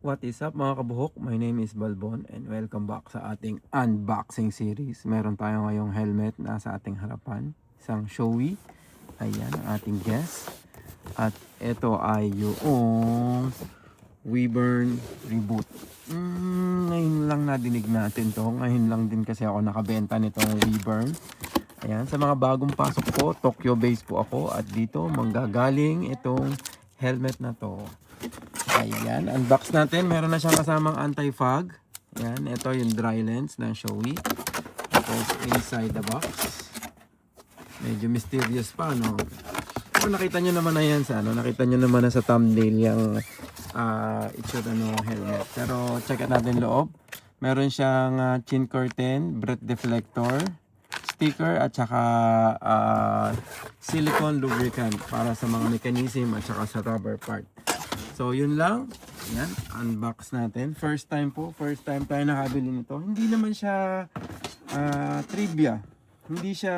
What is up mga kabuhok? My name is Balbon and welcome back sa ating unboxing series. Meron tayo ngayong helmet na sa ating harapan. Isang Shoei. Ayan ang ating guest. At ito ay yung Wyvern Reboot. Ngayon lang nadinig natin to. Ngayon lang din kasi ako nakabenta nitong Wyvern. Ayan, sa mga bagong pasok po, Tokyo based po ako. At dito manggagaling itong helmet na to. Ayan, unbox natin. Meron na siyang kasamang anti-fog. Ayan, ito yung dry lens ng Shoei. Tapos inside the box. Medyo mysterious pa, no? Pero nakita nyo naman na yan sa ano. Nakita nyo naman na sa thumbnail yung itsura ng helmet. Pero check natin loob. Meron siyang chin curtain, breath deflector, sticker at saka silicone lubricant para sa mga mechanism at saka sa rubber part. So yun lang. Yan, unbox natin. First time tayo nakabili nito. Hindi naman siya trivia. Hindi siya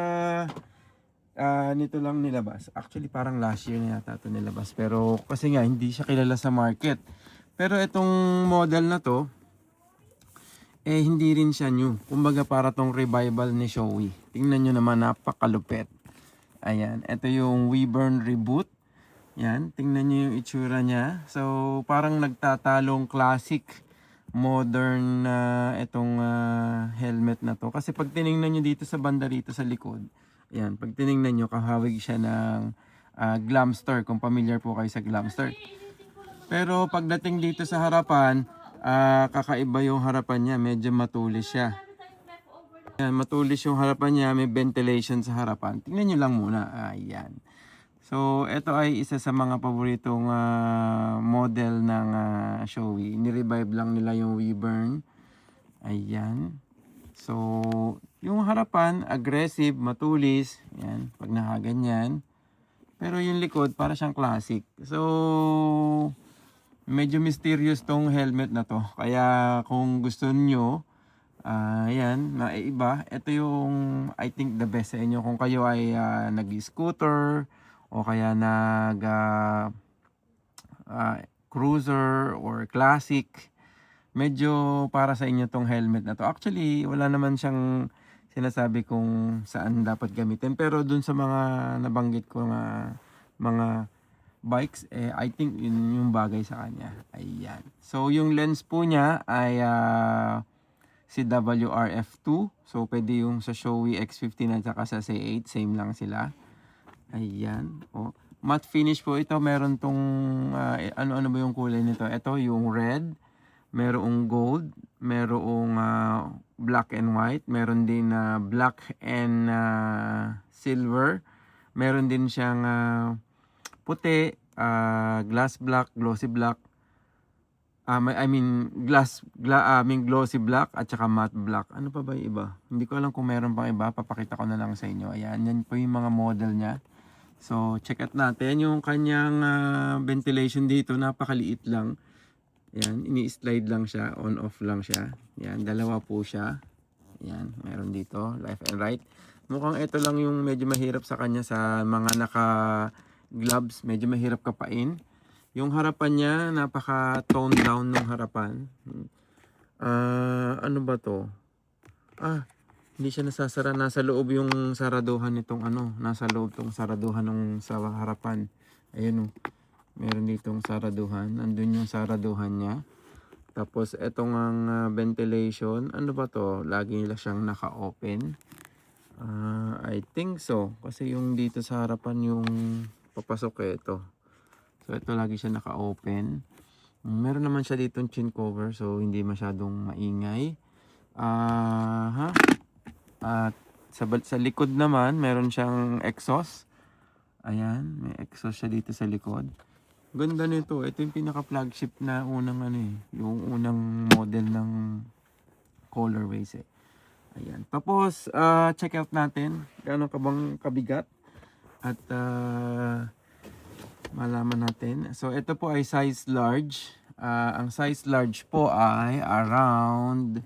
nito lang nilabas. Actually parang last year na yata ito nilabas. Pero kasi nga hindi siya kilala sa market. Pero itong model na to, hindi rin siya new. Kumbaga para tong revival ni Shoei. Tingnan nyo naman, napakalupet. Ayan, ito yung Wyvern Reboot. Yan, tingnan nyo yung itsura niya. So, parang nagtatalong classic modern itong helmet na to. Kasi pag tiningnan nyo dito sa banda rito sa likod, yan, pag tiningnan nyo, kahawig siya ng Glamster, kung familiar po kayo sa Glamster. Pero pagdating dito sa harapan, kakaiba yung harapan niya, medyo matulis siya. Yan, matulis yung harapan niya, may ventilation sa harapan. Tingnan nyo lang muna, ayan. So, ito ay isa sa mga paboritong model ng Shoei. Ni-revive lang nila yung Wyvern. Ayan. So, yung harapan, aggressive, matulis. Ayan, pag nakaganyan. Pero yung likod, para siyang classic. So, medyo mysterious tong helmet na to. Kaya kung gusto nyo, ayan, naiiba. Ito yung, I think, the best sa inyo. Kung kayo ay nag-scooter, o kaya nag cruiser or classic, medyo para sa inyo tong helmet na to. Actually wala naman siyang sinasabi kung saan dapat gamitin, pero dun sa mga nabanggit ko na mga bikes, I think yun yung bagay sa kanya. Ayan, so yung lens po niya ay si WRF2, so pwede yung sa Shoei X15 at saka sa C8, same lang sila. Ayan, oh. Matte finish po ito. Meron tong ano-ano ba yung kulay nito? Ito yung red, merong gold, merong black and white, meron din black and silver. Meron din siyang puti, glass black, glossy black. Glossy black at saka matte black. Ano pa ba yung iba? Hindi ko alam kung meron pang iba. Papakita ko na lang sa inyo. Ayan, yan po yung mga model niya. So, check out natin yung kanyang ventilation dito. Napakaliit lang. Yan, ini-slide lang siya. On-off lang siya. Yan, dalawa po siya. Yan, meron dito. Left and right. Mukhang ito lang yung medyo mahirap sa kanya sa mga naka-gloves. Medyo mahirap kapain. Yung harapan niya, napaka-tone down ng harapan. Ano ba to? Hindi siya nasasara. Nasa loob yung saraduhan nitong ano. Nasa loob tong saraduhan ng sa harapan. Ayun o. Meron ditong saraduhan. Nandun yung saraduhan niya. Tapos etong ang ventilation. Ano ba to? Lagi nila siyang naka-open. I think so. Kasi yung dito sa harapan yung papasok ito. So ito lagi siya naka-open. Meron naman siya ditong chin cover. So hindi masyadong maingay. At sa likod naman, meron siyang exhaust. Ayan, may exhaust siya dito sa likod. Ganda nito. Ito yung pinaka-flagship na unang yung unang model ng colorways Ayan. Tapos, check out natin gaano ka bang kabigat at malaman natin. So, ito po ay size large. Ang size large po ay around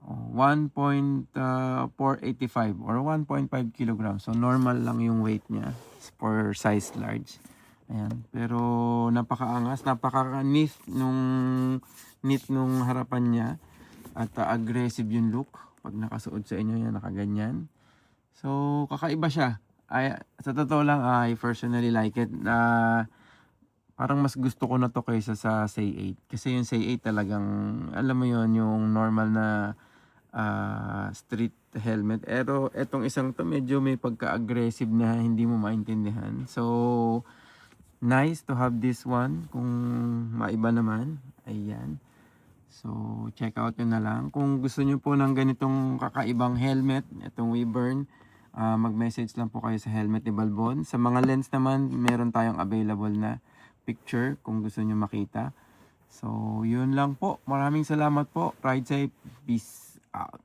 1.485 or 1.5 kilograms. So normal lang yung weight niya for size large. Ayan. Pero napakaangas, napaka-neat nung harapan niya. At aggressive yung look. Pag nakasuot sa inyo yan, nakaganyan. So, kakaiba siya. Sa totoo lang, I personally like it. Parang mas gusto ko na to kaysa sa Say 8. Kasi yung Say 8 talagang, alam mo yon yung normal na street helmet. Pero etong isang to medyo may pagka-aggressive na hindi mo maintindihan. So, nice to have this one. Kung maiba naman, ayan. So, check out yun na lang. Kung gusto nyo po ng ganitong kakaibang helmet, itong Weburn, mag-message lang po kayo sa helmet ni Balbon. Sa mga lens naman, meron tayong available na picture kung gusto nyo makita. So, yun lang po. Maraming salamat po. Ride safe. Peace out.